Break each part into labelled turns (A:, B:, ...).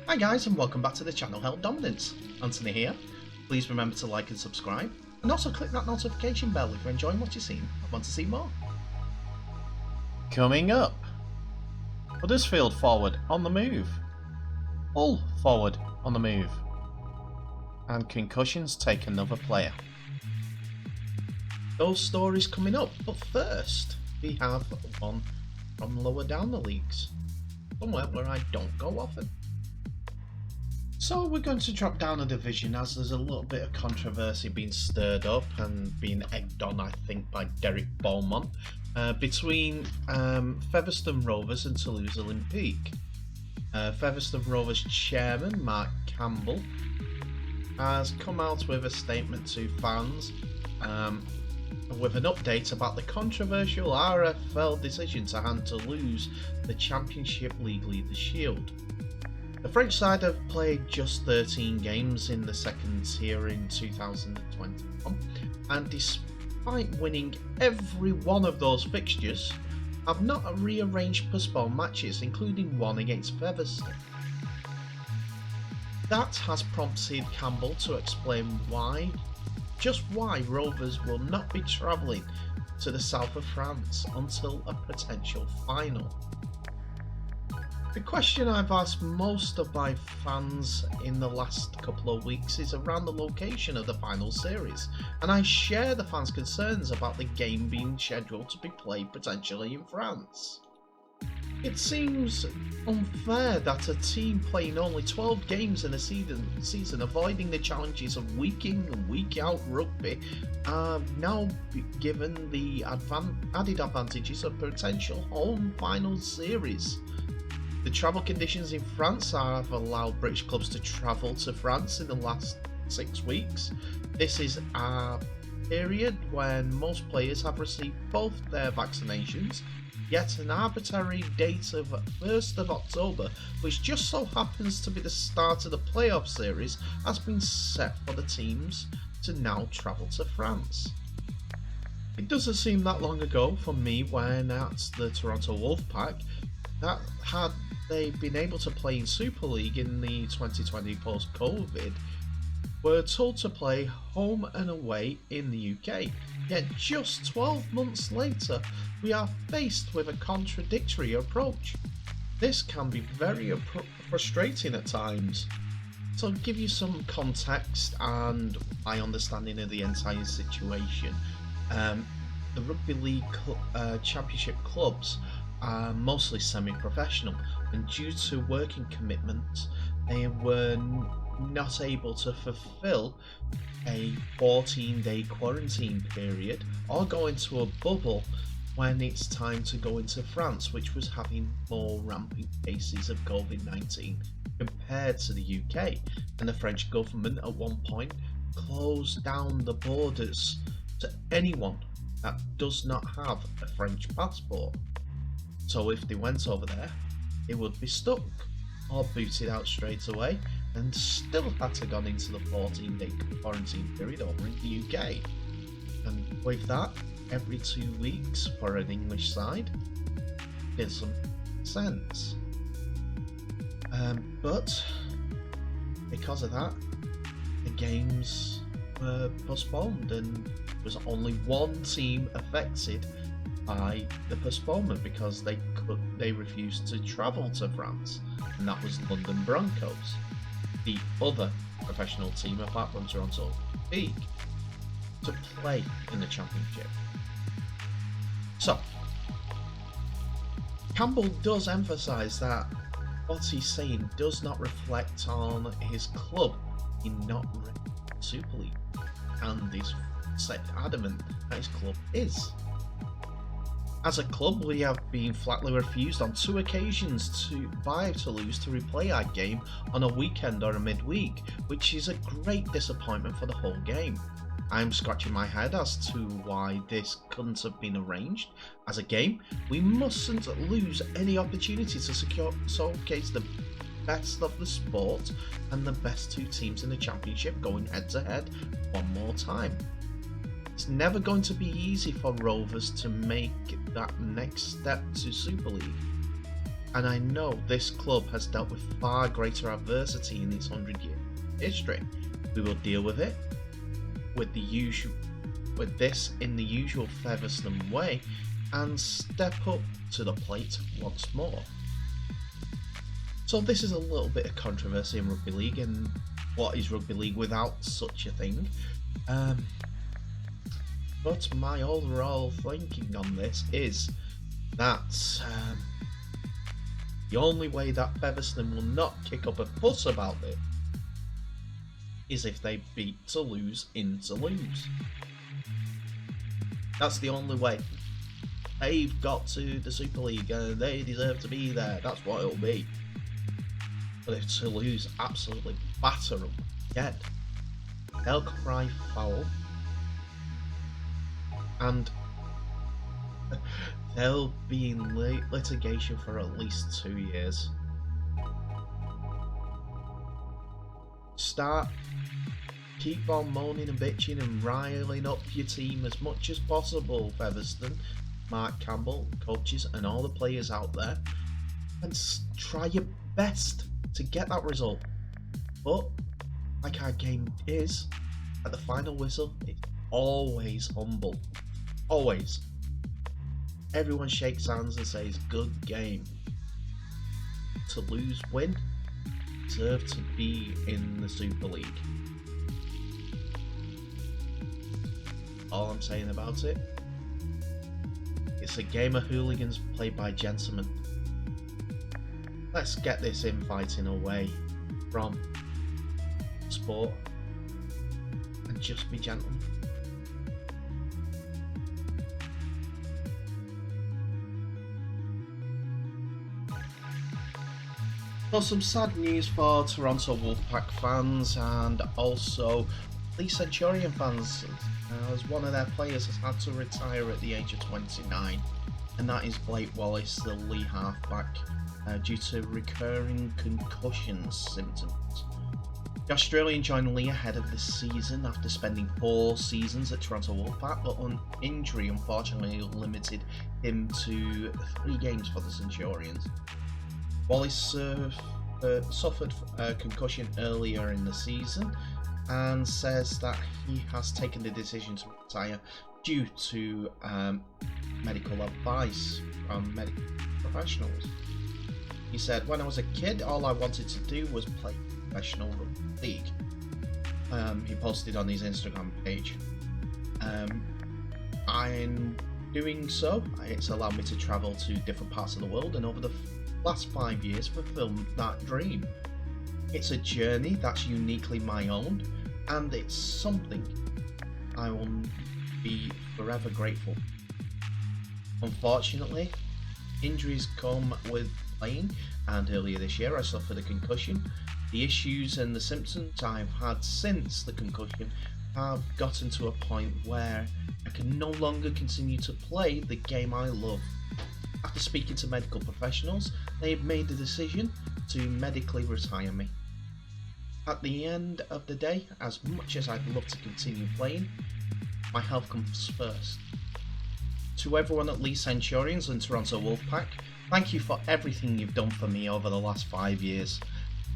A: Hi guys, and welcome back to the channel Held Dominance. Anthony here. Please remember to like and subscribe, and also click that notification bell if you're enjoying what you're seeing and want to see more.
B: Coming up, Huddersfield forward on the move, Hull forward on the move, and concussions take another player.
A: Those stories coming up, but first we have one from lower down the leagues, somewhere where I don't go often. So we're going to drop down a division as there's a little bit of controversy being stirred up and being egged on, I think, by Derek Beaumont between Featherstone Rovers and Toulouse Olympique. Featherstone Rovers chairman Mark Campbell has come out with a statement to fans with an update about the controversial RFL decision to hand Toulouse the Championship League Leaders Shield. The French side have played just 13 games in the second tier in 2021, and despite winning every one of those fixtures, have not rearranged postponed matches, including one against Featherstone. That has prompted Campbell to explain just why Rovers will not be travelling to the south of France until a potential final. The question I've asked most of my fans in the last couple of weeks is around the location of the final series, and I share the fans' concerns about the game being scheduled to be played potentially in France. It seems unfair that a team playing only 12 games in a season avoiding the challenges of week in and week out rugby are now given the added advantages of potential home final series. The travel conditions in France have allowed British clubs to travel to France in the last 6 weeks. This is a period when most players have received both their vaccinations, yet an arbitrary date of 1st of October, which just so happens to be the start of the playoff series, has been set for the teams to now travel to France. It doesn't seem that long ago for me when at the Toronto Wolfpack that had they been able to play in Super League in the 2020 post-COVID, were told to play home and away in the UK. Yet just 12 months later, we are faced with a contradictory approach. This can be very frustrating at times. So to give you some context and my understanding of the entire situation, the Rugby League Championship clubs are mostly semi-professional, and due to working commitments they were not able to fulfill a 14-day quarantine period or go into a bubble when it's time to go into France, which was having more rampant cases of COVID-19 compared to the UK, and the French government at one point closed down the borders to anyone that does not have a French passport. So if they went over there, they would be stuck or booted out straight away and still had to go into the 14-day quarantine period over in the UK. And with that, every 2 weeks for an English side doesn't make sense. But because of that, the games were postponed, and there was only one team affected by the postponement because they refused to travel to France, and that was London Broncos, the other professional team apart from Toronto League, to play in the championship. So Campbell does emphasise that what he's saying does not reflect on his club in not ready Super League, and is adamant that his club is. As a club, we have been flatly refused on 2 occasions by Toulouse to replay our game on a weekend or a midweek, which is a great disappointment for the whole game. I'm scratching my head as to why this couldn't have been arranged. As a game, we mustn't lose any opportunity to showcase the best of the sport and the best 2 teams in the championship going head to head one more time. It's never going to be easy for Rovers to make that next step to Super League. and I know this club has dealt with far greater adversity in its 100-year history. We will deal with it with this in the usual Featherstone way and step up to the plate once more. So this is a little bit of controversy in rugby league, and what is rugby league without such a thing? But my overall thinking on this is that the only way that Featherstone will not kick up a fuss about it is if they beat Toulouse in Toulouse. That's the only way. They've got to the Super League and they deserve to be there. That's what it'll be. But if Toulouse absolutely batter them again, they'll cry foul, and they'll be in litigation for at least 2 years. Keep on moaning and bitching and riling up your team as much as possible, Featherstone, Mark Campbell, coaches and all the players out there, and try your best to get that result. But like our game is, at the final whistle, it's always humble. Always. Everyone shakes hands and says good game. Toulouse win, deserve to be in the Super League. All I'm saying about it, it's a game of hooligans played by gentlemen. Let's get this infighting away from sport and just be gentlemen. Well, some sad news for Toronto Wolfpack fans and also Leigh Centurion fans, as one of their players has had to retire at the age of 29, and that is Blight Wallace, the Leigh halfback, due to recurring concussion symptoms. The Australian joined Leigh ahead of the season after spending 4 seasons at Toronto Wolfpack, but an injury unfortunately limited him to 3 games for the Centurions. Wallace suffered a concussion earlier in the season and says that he has taken the decision to retire due to medical advice from medical professionals. He said, "When I was a kid, all I wanted to do was play professional rugby league." He posted on his Instagram page. I'm doing so. It's allowed me to travel to different parts of the world, and over the last 5 years fulfilled that dream. It's a journey that's uniquely my own, and it's something I will be forever grateful. Unfortunately, injuries come with playing, and earlier this year I suffered a concussion. The issues and the symptoms I've had since the concussion have gotten to a point where I can no longer continue to play the game I love. After speaking to medical professionals, they have made the decision to medically retire me. At the end of the day, as much as I'd love to continue playing, my health comes first. To everyone at Leigh Centurions and Toronto Wolfpack, thank you for everything you've done for me over the last 5 years.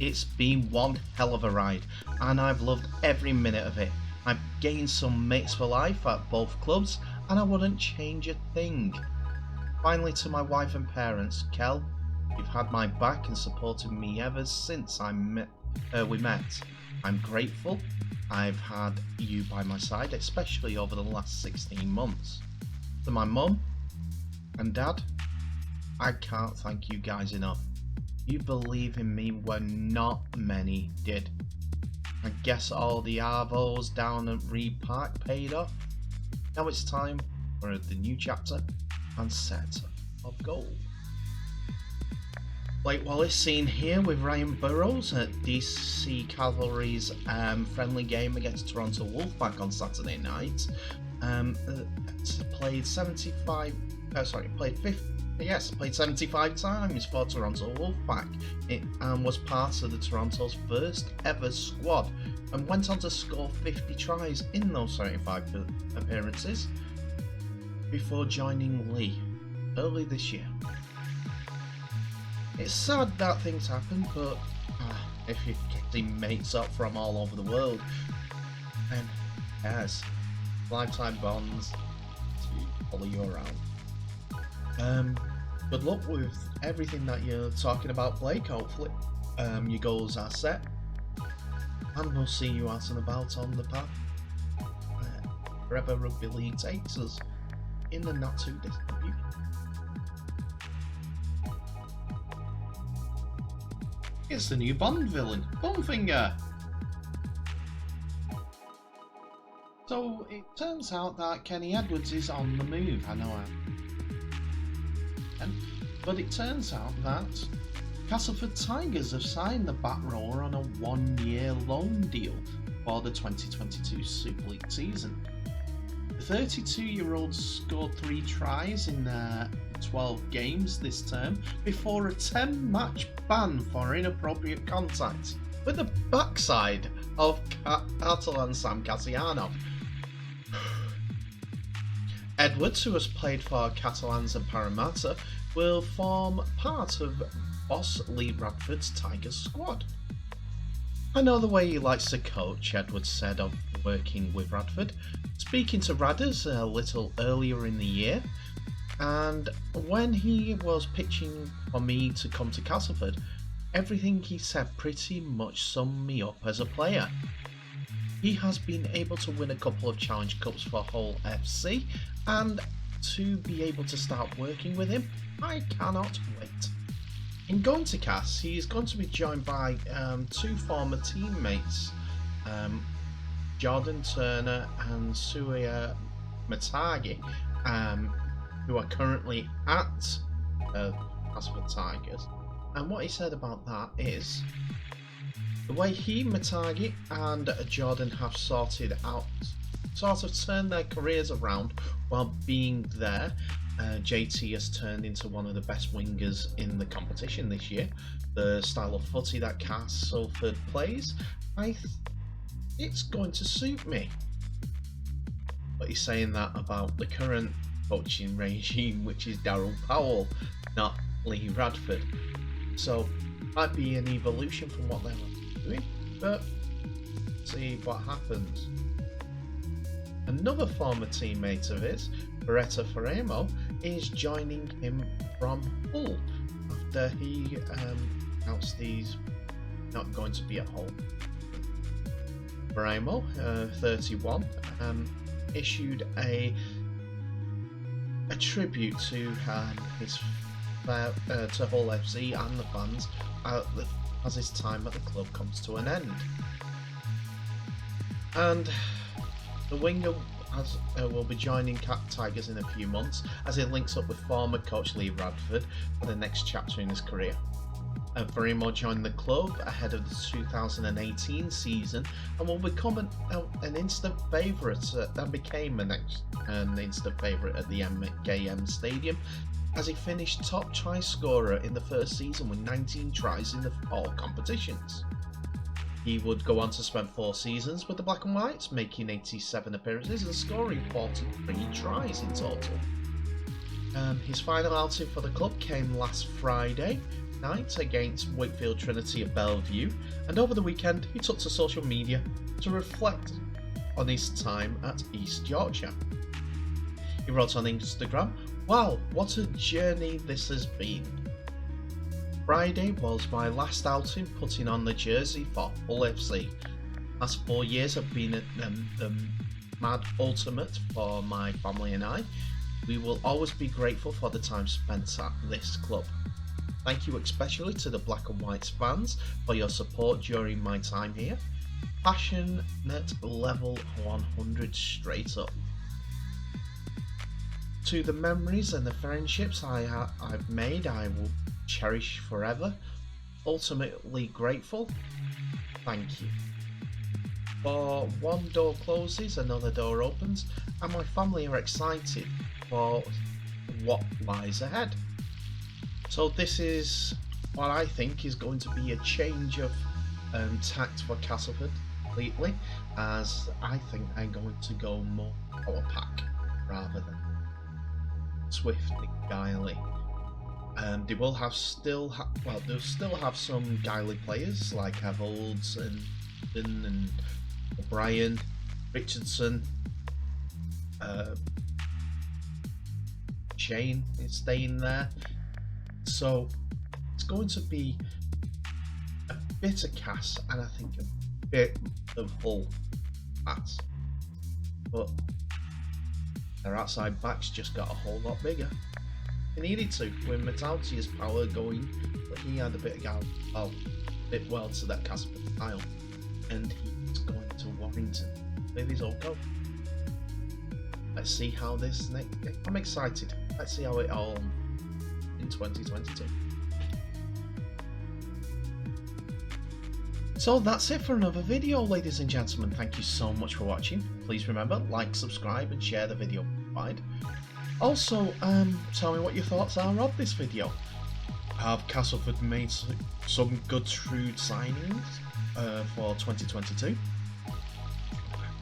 A: It's been one hell of a ride, and I've loved every minute of it. I've gained some mates for life at both clubs, and I wouldn't change a thing. Finally, to my wife and parents, Kel, you've had my back and supported me ever since we met. I'm grateful I've had you by my side, especially over the last 16 months. To my mum and dad, I can't thank you guys enough. You believe in me when not many did. I guess all the arvos down at Reed Park paid off. Now it's time for the new chapter and set of gold. Blight Wallace seen here with Ryan Burrows at DC Cavalry's friendly game against Toronto Wolfpack on Saturday night. Played 75 times for Toronto Wolfpack and was part of the Toronto's first ever squad, and went on to score 50 tries in those 75 appearances before joining Leigh early this year. It's sad that things happen, but if you're getting mates up from all over the world, then yes, lifetime bonds to follow you around. Good luck with everything that you're talking about, Blake. Hopefully, your goals are set, and we'll see you out and about on the path wherever rugby league takes us in the not too distant future. It's the new Bond villain, Bumfinger. So it turns out that Kenny Edwards is on the move. I know but it turns out that Castleford Tigers have signed the back rower on a 1-year loan deal for the 2022 Super League season. The 32-year-old scored 3 tries in 12 games this term before a 10-match ban for inappropriate contact with the backside of Catalan Sam Cassiano. Edwards, who has played for Catalans and Parramatta, will form part of boss Lee Radford's Tigers squad. I know the way he likes to coach, Edwards said of working with Radford, speaking to Radders a little earlier in the year, and when he was pitching for me to come to Castleford, everything he said pretty much summed me up as a player. He has been able to win a couple of Challenge Cups for Hull FC, and to be able to start working with him, I cannot wait. In going to Cass, he is going to be joined by 2 former teammates, Jordan Turner and Suya Matagi, who are currently at Castleford Tigers. And what he said about that is the way he, Matagi, and Jordan have sort of turned their careers around while being there. JT has turned into one of the best wingers in the competition this year. The style of footy that Castleford plays, it's going to suit me. But he's saying that about the current coaching regime, which is Darryl Powell, not Lee Radford. So might be an evolution from what they were doing, but see what happens. Another former teammate of his, Beretta Ferramo, is joining him from Hull after he announced he's not going to be at Hull. Ferramo, 31, issued a tribute to his to Hull FC and the fans as his time at the club comes to an end. And the winger will be joining Tigers in a few months as he links up with former coach Lee Radford for the next chapter in his career. Verimo joined the club ahead of the 2018 season and will become an instant favourite and became an instant favourite at the MKM Stadium as he finished top try scorer in the first season with 19 tries in all competitions. He would go on to spend 4 seasons with the Black and Whites, making 87 appearances and scoring 43 tries in total. His final outing for the club came last Friday night against Wakefield Trinity at Bellevue, and over the weekend he took to social media to reflect on his time at East Yorkshire. He wrote on Instagram, "Wow, what a journey this has been. Friday was my last outing putting on the jersey for Hull FC. Last 4 years have been the mad ultimate for my family and I. We will always be grateful for the time spent at this club. Thank you especially to the Black and Whites fans for your support during my time here. Passionate level 100 straight up. To the memories and the friendships I've made, I will cherish forever. Ultimately grateful. Thank you. For one door closes, another door opens, and my family are excited for what lies ahead." So this is what I think is going to be a change of tact for Castleford completely, as I think I'm going to go more power pack rather than swift and guiley. They will have they'll still have some Guiley players like Evolds and O'Brien, Richardson, Shane is staying there. So it's going to be a bit of Cass and I think a bit of Hull bats. But their outside backs just got a whole lot bigger. He needed to, with Metaltia's power going, but he had a bit of bit well to that Casper style. And he's going to Warrington with his old goal. Let's see how this next. I'm excited. Let's see how it all in 2022. So that's it for another video, ladies and gentlemen. Thank you so much for watching. Please remember, like, subscribe, and share the video. Also, tell me what your thoughts are of this video. Have Castleford made some good shrewd signings for 2022?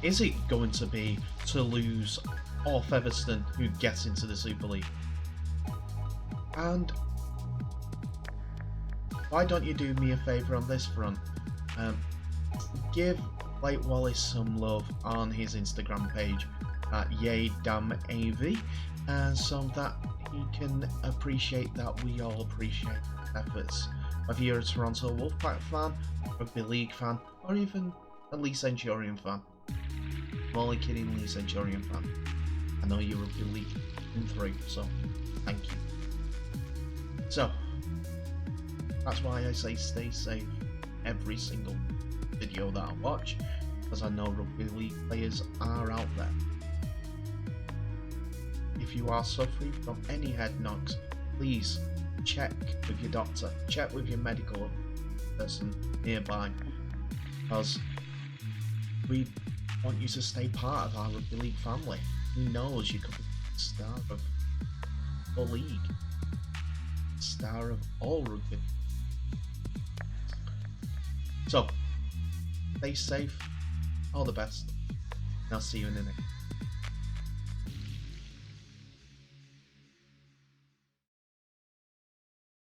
A: Is it going to be Toulouse or Featherstone who gets into the Super League? And why don't you do me a favour on this front? Give Blight Wallace some love on his Instagram page at YayDamnAV, so that he can appreciate that we all appreciate efforts. Whether you're a Toronto Wolfpack fan, Rugby League fan, or even a Lee Centurion fan. I'm only kidding, Lee Centurion fan. I know you're Rugby League in 3, so thank you. So, that's why I say stay safe every single video that I watch, because I know Rugby League players are out there. If you are suffering from any head knocks, please check with your doctor, check with your medical person nearby, because we want you to stay part of our Rugby League family. Who knows, you could be the star of the league, star of all rugby. So, stay safe, all the best, and I'll see you in the next.